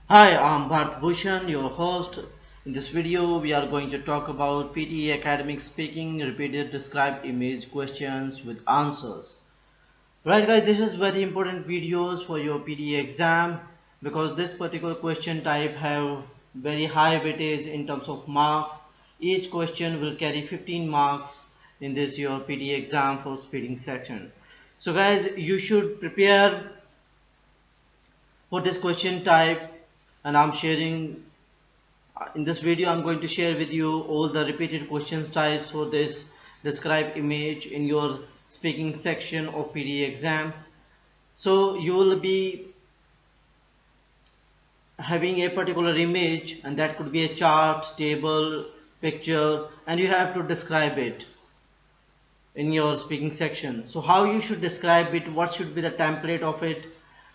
Hi, I'm Bharat Bhushan, your host. In this video, we are going to talk about PTE Academic Speaking, repeated describe image questions with answers. Right guys, this is very important videos for your PTE exam because this particular question type have very high weightage in terms of marks. Each question will carry 15 marks in this your PTE exam for speaking section. So guys, you should prepare for this question type, and I'm sharing in this video I'm going to share with you all the repeated question types for this describe image in your speaking section of PTE exam. So you will be having a particular image, and that could be a chart, table, picture, and you have to describe it in your speaking section. So how you should describe it, what should be the template of it,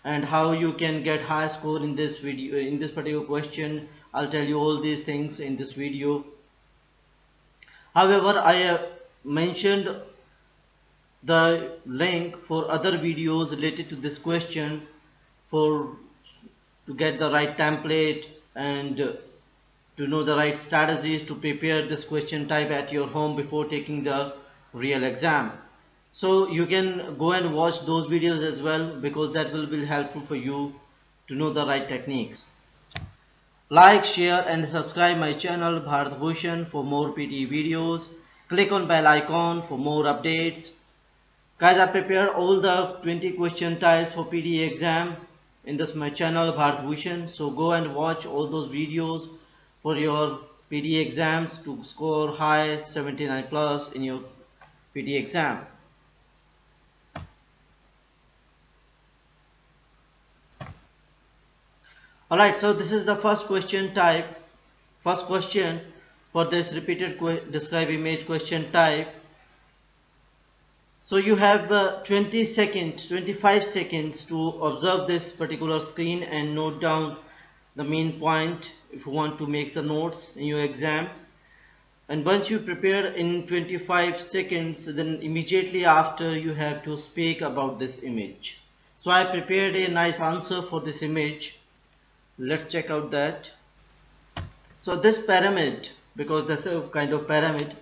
and how you can get high score in this video, in this particular question. I'll tell you all these things in this video. However, I have mentioned the link for other videos related to this question for to get the right template and to know the right strategies to prepare this question type at your home before taking the real exam. So you can go and watch those videos as well, because that will be helpful for you to know the right techniques. Like, share and subscribe my channel Bharat Bhushan for more PTE videos. Click on bell icon for more updates. Guys, I prepared all the 20 question types for PTE exam in this my channel Bharat Bhushan. So go and watch all those videos for your PTE exams to score high 79 plus in your PTE exam. Alright, so this is the first question type. First question for this repeated describe image question type. So you have 20 seconds, 25 seconds to observe this particular screen and note down the main point if you want to make the notes in your exam. And once you prepare in 25 seconds, then immediately after you have to speak about this image. So I prepared a nice answer for this image. Let's check out that. So this pyramid, because that's a kind of pyramid,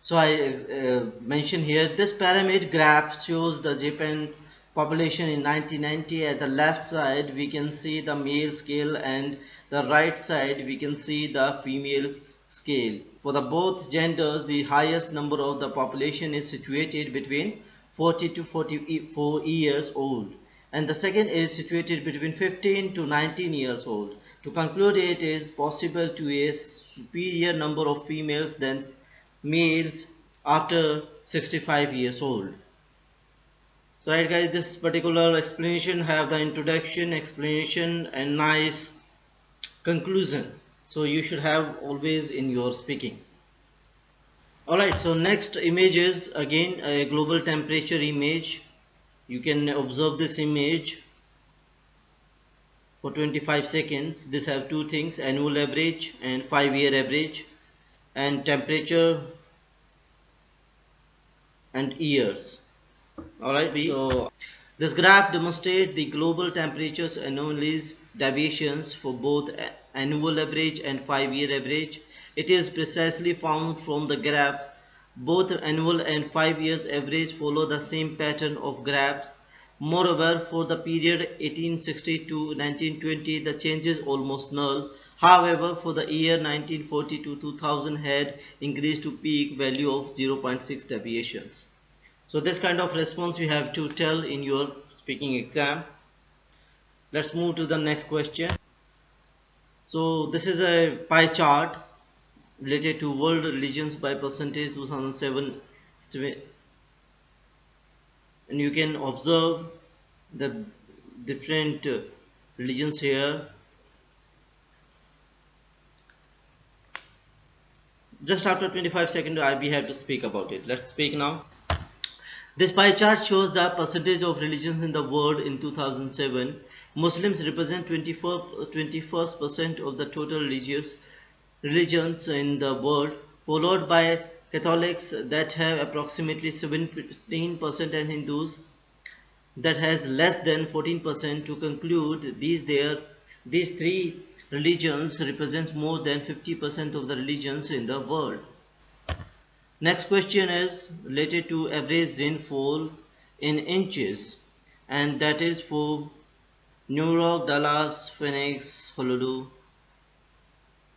so I mentioned here this pyramid graph shows the Japan population in 1990. At the left side we can see the male scale, and the right side we can see the female scale. For the both genders, the highest number of the population is situated between 40 to 44 years old, and the second is situated between 15 to 19 years old. To conclude, it is possible to a superior number of females than males after 65 years old. So right guys, this particular explanation have the introduction, explanation and nice conclusion. So you should have always in your speaking. Alright, so next image is again a global temperature image. You can observe this image for 25 seconds. This have two things, annual average and 5-year average, and temperature and years. Alright, so this graph demonstrates the global temperatures anomalies deviations for both annual average and 5-year average. It is precisely found from the graph. Both annual and 5 years average follow the same pattern of graphs. Moreover, for the period 1860 to 1920, the change is almost null. However, for the year 1940 to 2000 had increased to peak value of 0.6 deviations. So this kind of response you have to tell in your speaking exam. Let's move to the next question. So this is a pie chart related to world religions by percentage 2007, and you can observe the different religions here. Just after 25 seconds we have to speak about it. Let's speak now. This pie chart shows the percentage of religions in the world in 2007. Muslims represent 21% of the total religions in the world, followed by Catholics that have approximately 17% and Hindus that has less than 14%. To conclude, these their These three religions represent more than 50% of the religions in the world. Next question is related to average rainfall in inches, and that is for New York, Dallas, Phoenix, Honolulu,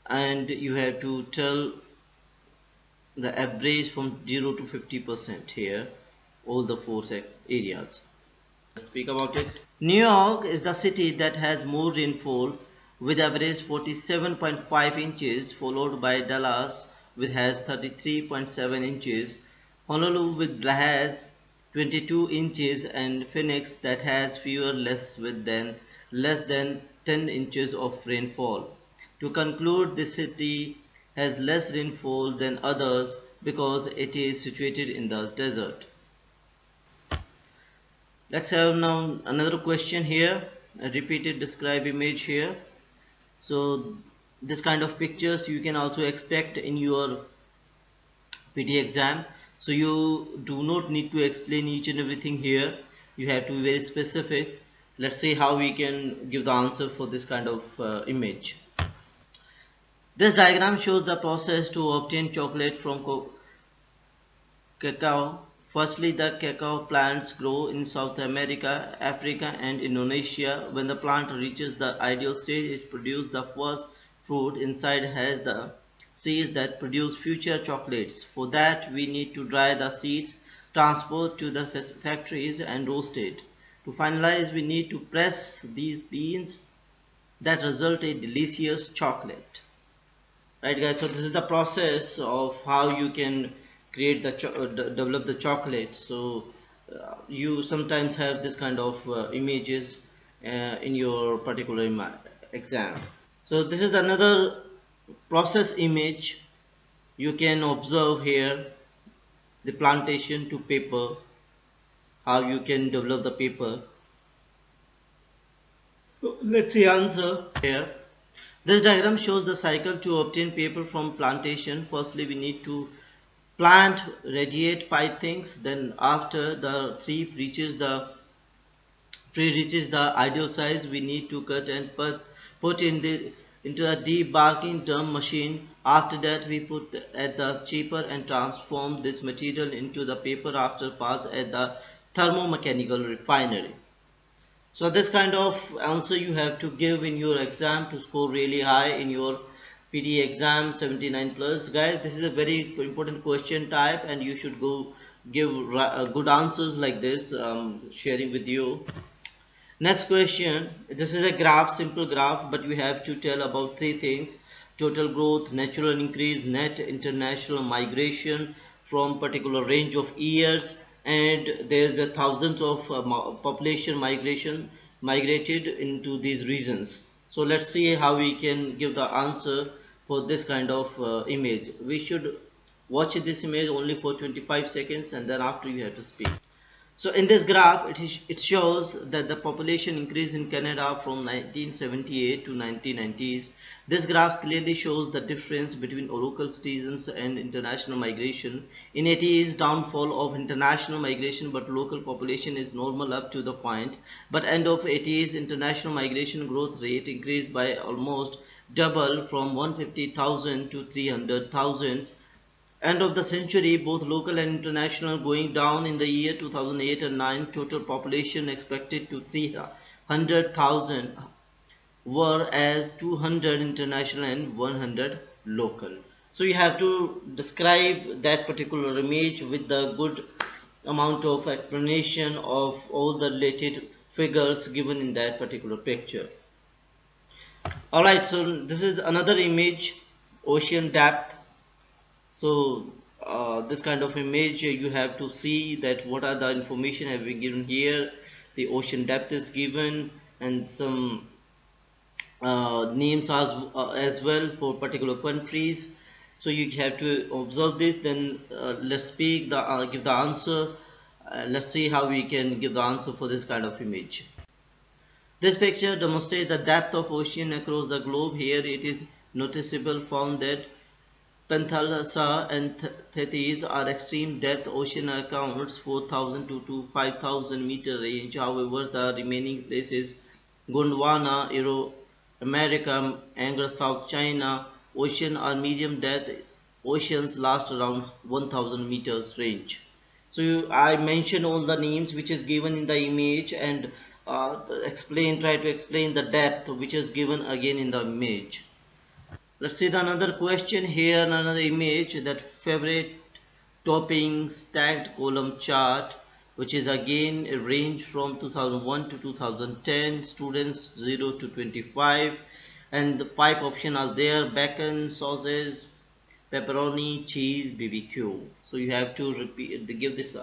and you have to tell the average from 0 to 50% here, all the four areas. Let's speak about it. New York is the city that has more rainfall with average 47.5 inches, followed by Dallas which has 33.7 inches, Honolulu with has 22 inches, and Phoenix that has fewer less than 10 inches of rainfall. To conclude, this city has less rainfall than others because it is situated in the desert. Let's have now another question here, a repeated describe image here. So this kind of pictures you can also expect in your PTE exam. So you do not need to explain each and everything here. You have to be very specific. Let's see how we can give the answer for this kind of image. This diagram shows the process to obtain chocolate from cacao. Firstly, the cacao plants grow in South America, Africa, and Indonesia. When the plant reaches the ideal stage, it produces the first fruit. Inside has the seeds that produce future chocolates. For that, we need to dry the seeds, transport to the factories, and roast it. To finalize, we need to press these beans that result in delicious chocolate. Right, guys, so this is the process of how you can create the develop the chocolate. So you sometimes have this kind of images in your particular exam. So this is another process image. You can observe here the plantation to paper, how you can develop the paper. So let's see answer here. This diagram shows the cycle to obtain paper from plantation. Firstly, we need to plant, radiate, pipe things. Then after the tree reaches the ideal size, we need to cut and put into a debarking drum machine. After that, we put at the chipper and transform this material into the paper after pass at the thermomechanical refinery. So this kind of answer you have to give in your exam to score really high in your PTE exam 79 plus. Guys, this is a very important question type and you should go give good answers like this, sharing with you. Next question, this is a graph, simple graph, but you have to tell about three things: total growth, natural increase, net international migration from particular range of years, and there's the thousands of population migrated into these regions. So let's see how we can give the answer for this kind of image. We should watch this image only for 25 seconds and then after you have to speak. So in this graph, it shows that the population increase in Canada from 1978 to 1990s. This graph clearly shows the difference between local citizens and international migration. In 80s, downfall of international migration, but local population is normal up to the point. But end of 80s, international migration growth rate increased by almost double from 150,000 to 300,000. End of the century, both local and international going down. In the year 2008 and 9, total population expected to 300,000, whereas 200 international and 100 local. So you have to describe that particular image with the good amount of explanation of all the related figures given in that particular picture. Alright, so this is another image, ocean depth. So this kind of image you have to see that what are the information have been given here. The ocean depth is given and some names as well for particular countries. So you have to observe this. Then let's speak give the answer. Let's see how we can give the answer for this kind of image. This picture demonstrates the depth of ocean across the globe. Here it is noticeable found that Panthalassa and Tethys are extreme depth. Ocean accounts 4,000 to 5,000 meter range. However, the remaining places Gondwana, America, Anglo South China Ocean are medium depth oceans last around 1000 meters range. So I mentioned all the names which is given in the image and try to explain the depth which is given again in the image. Let's see the another question here, another image, that favorite topping stacked column chart, which is again a range from 2001 to 2010, students 0 to 25, and the 5 options are there: bacon, sausages, pepperoni, cheese, BBQ. So you have to repeat, give this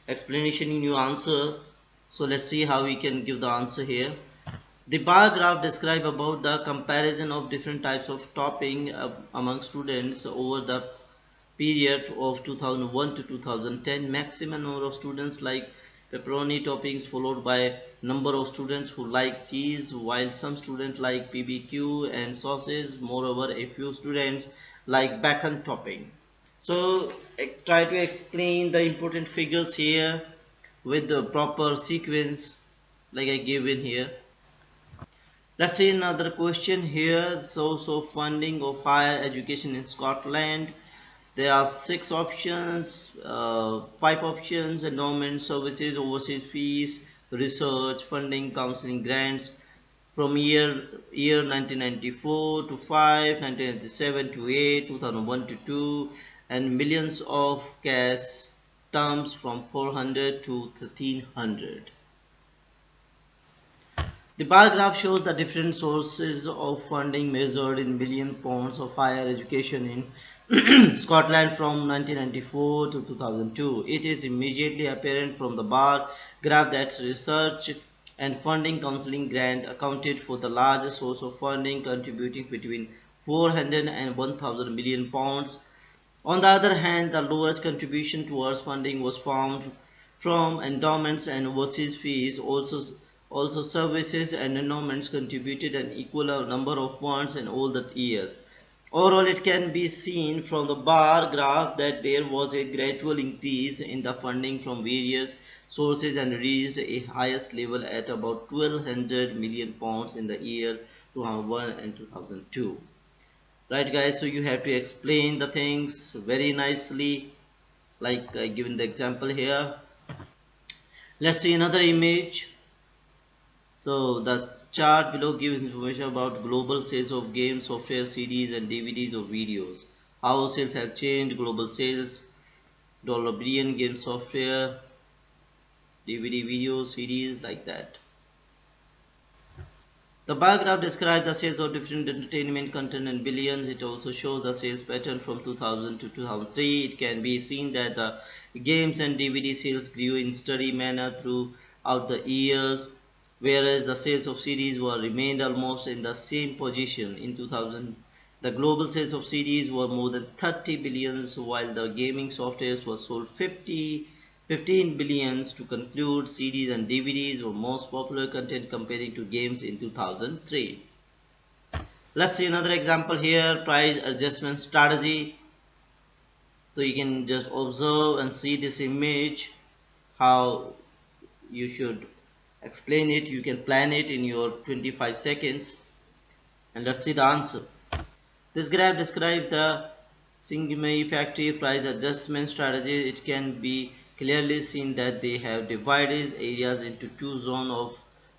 explanation in your answer. So let's see how we can give the answer here. The bar graph describes about the comparison of different types of topping among students over the period of 2001 to 2010. Maximum number of students like pepperoni toppings, followed by number of students who like cheese, while some students like BBQ and sausage. Moreover, a few students like bacon topping. So try to explain the important figures here with the proper sequence like I gave in here. Let's see another question here. So funding of higher education in Scotland. There are 6 options, 5 options: endowment, services, overseas fees, research, funding, counseling, grants. From year 1994 to 5, 1997 to 8, 2001 to 2, and millions of cash terms from 400 to 1300. The bar graph shows the different sources of funding measured in million pounds of higher education in Scotland from 1994 to 2002. It is immediately apparent from the bar graph that research and funding counseling grant accounted for the largest source of funding, contributing between 400 and 1000 million pounds. On the other hand, the lowest contribution towards funding was found from endowments and overseas fees. Also services and endowments contributed an equal number of funds in all the years. Overall, it can be seen from the bar graph that there was a gradual increase in the funding from various sources and reached a highest level at about 1200 million pounds in the year 2001 and 2002. Right guys, so you have to explain the things very nicely like given the example here. Let's see another image. So the chart below gives information about global sales of games, software, CDs and DVDs or videos. How sales have changed, global sales, dollar billion, game software, DVD videos, CDs, like that. The bar graph describes the sales of different entertainment content in billions. It also shows the sales pattern from 2000 to 2003. It can be seen that the games and DVD sales grew in steady manner throughout the years, whereas the sales of CDs were remained almost in the same position. In 2000, the global sales of CDs were more than 30 billions, while the gaming softwares were sold 15 billions. To conclude, CDs and DVDs were most popular content comparing to games in 2003. Let's see another example here, price adjustment strategy. So you can just observe and see this image, how you should explain it. You can plan it in your 25 seconds. And let's see the answer. This graph describes the Singmei factory price adjustment strategy. It can be clearly seen that they have divided areas into 2 zones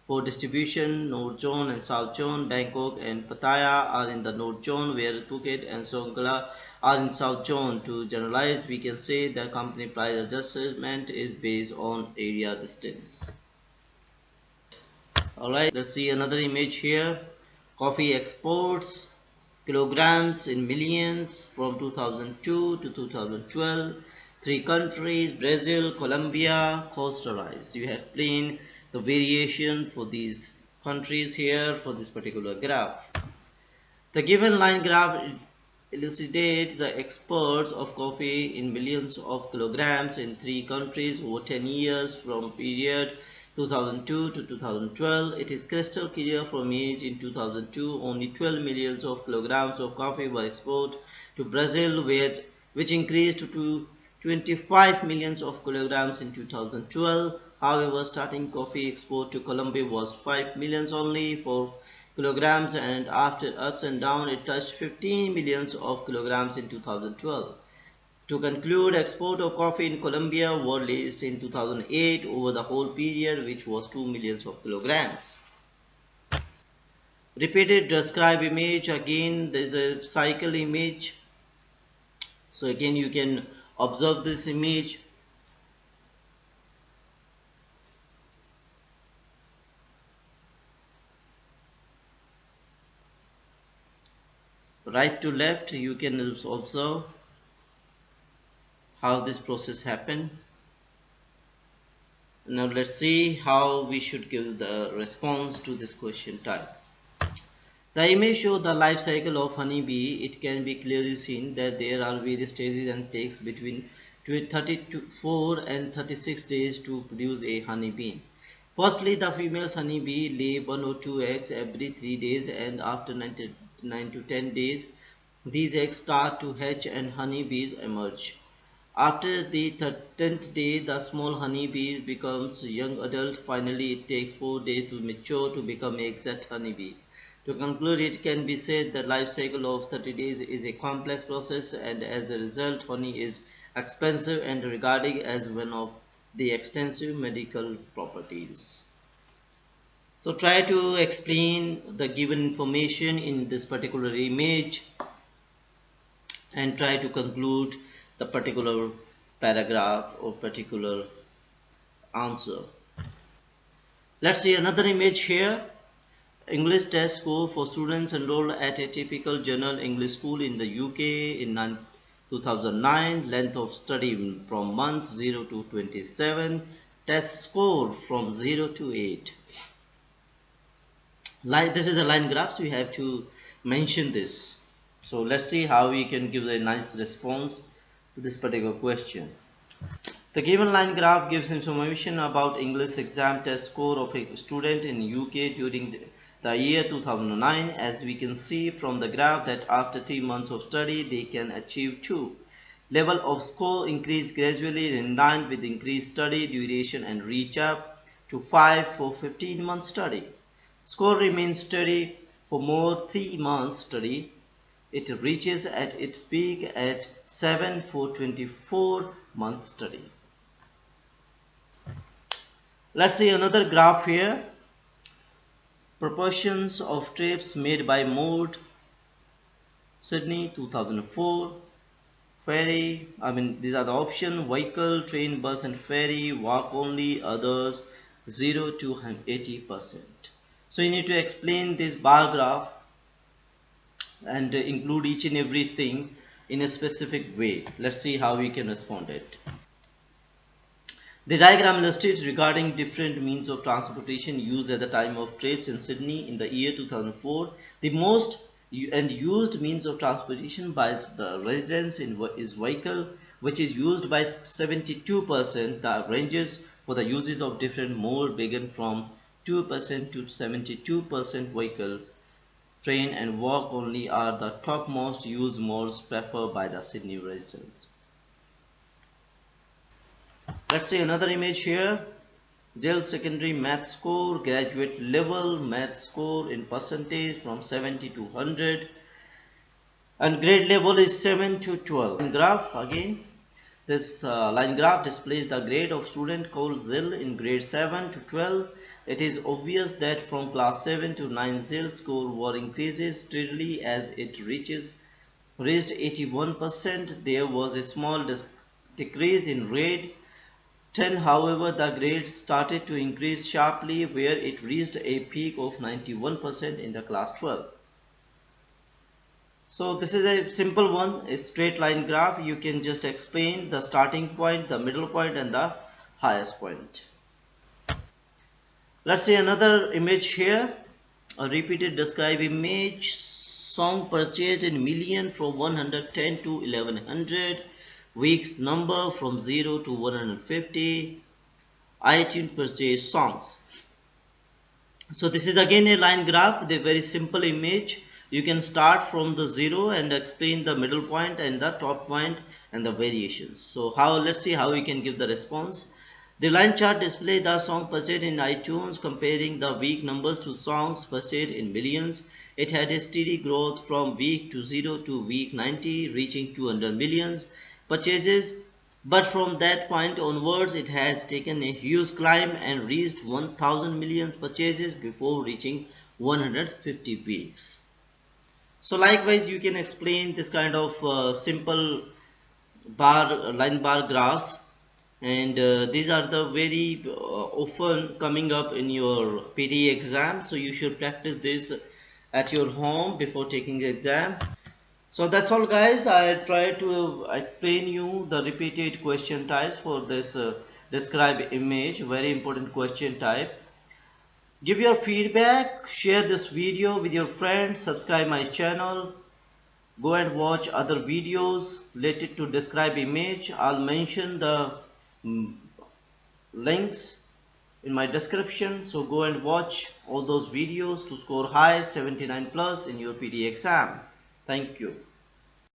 for distribution: North Zone and South Zone. Bangkok and Pattaya are in the North Zone, where Phuket and Songkhla are in South Zone. To generalize, we can say the company price adjustment is based on area distance. Alright, let's see another image here. Coffee exports, kilograms in millions from 2002 to 2012. 3 countries: Brazil, Colombia, Costa Rica. You have explained the variation for these countries here for this particular graph. The given line graph elucidates the exports of coffee in millions of kilograms in 3 countries over 10 years from period 2002 to 2012. It is crystal clear from age in 2002 only 12 millions of kilograms of coffee were exported to Brazil, which increased to 25 millions of kilograms in 2012. However, starting coffee export to Colombia was 5 millions only. For kilograms, and after ups and downs it touched 15 millions of kilograms in 2012. To conclude, export of coffee in Colombia were least in 2008 over the whole period, which was 2 millions of kilograms. Repeated describe image, again there is a cycle image. So again you can observe this image. Right to left you can observe how this process happened. Now let's see how we should give the response to this question type. The image shows the life cycle of honeybee. It can be clearly seen that there are various stages and takes between 34 and 36 days to produce a honeybee. Firstly, the female honeybee lay 1 or 2 eggs every 3 days, and after 9 to 10 days, these eggs start to hatch and honeybees emerge. After the 10th day, the small honeybee becomes a young adult. Finally, it takes 4 days to mature to become an exact honeybee. To conclude, it can be said the life cycle of 30 days is a complex process, and as a result, honey is expensive and regarded as one of the extensive medical properties. So try to explain the given information in this particular image and try to conclude the particular paragraph or particular answer. Let's see another image here. English test score for students enrolled at a typical general English school in the UK in 2009. Length of study from month 0 to 27. Test score from 0 to 8. This is the line graph, so you have to mention this. So let's see how we can give a nice response to this particular question. The given line graph gives information about English exam test score of a student in UK during the year 2009. As we can see from the graph that after 3 months of study they can achieve 2. Level of score increase gradually in line with increased study duration and reach up to 5 for 15 months study. Score remains steady for more 3 months study. It reaches at its peak at 7 for 24 months study. Let's see another graph here. Proportions of trips made by mode. Sydney 2004. Ferry, these are the options: vehicle, train, bus and ferry, walk only, others 0 to 80%. So you need to explain this bar graph and include each and everything in a specific way. Let's see how we can respond it. The diagram illustrates regarding different means of transportation used at the time of trips in Sydney in the year 2004. The most and used means of transportation by the residents is vehicle, which is used by 72%. The ranges for the uses of different mode begin from 2% to 72% vehicle. Train and walk only are the topmost used modes preferred by the Sydney residents. Let's see another image here. Jail secondary math score, graduate level math score in percentage from 70 to 100, and grade level is 7 to 12. Line graph again. This line graph displays the grade of student called ZIL in grade 7 to 12. It is obvious that from class 7 to 9 ZIL score increases steadily as it reached 81%. There was a small decrease in grade 10. However, the grades started to increase sharply, where it reached a peak of 91% in the class 12. So this is a simple one, a straight line graph. You can just explain the starting point, the middle point and the highest point. Let's see another image here. A repeated describe image. Song purchased in million from 110 to 1100. Weeks number from 0 to 150. iTunes purchase songs. So this is again a line graph, the very simple image. You can start from the 0 and explain the middle point and the top point and the variations. So let's see how we can give the response. The line chart displays the song purchased in iTunes, comparing the week numbers to songs purchased in millions. It had a steady growth from week 20 to week 90, reaching 200 millions purchases. But from that point onwards, it has taken a huge climb and reached 1000 million purchases before reaching 150 weeks. So likewise, you can explain this kind of simple line bar graphs, and these are the very often coming up in your PTE exam, so you should practice this at your home before taking the exam. So that's all guys. I try to explain you the repeated question types for this describe image, very important question type. Give your feedback, share this video with your friends, subscribe my channel, go and watch other videos related to describe image. I'll mention the links in my description, so go and watch all those videos to score high 79 plus in your PTE exam. Thank you.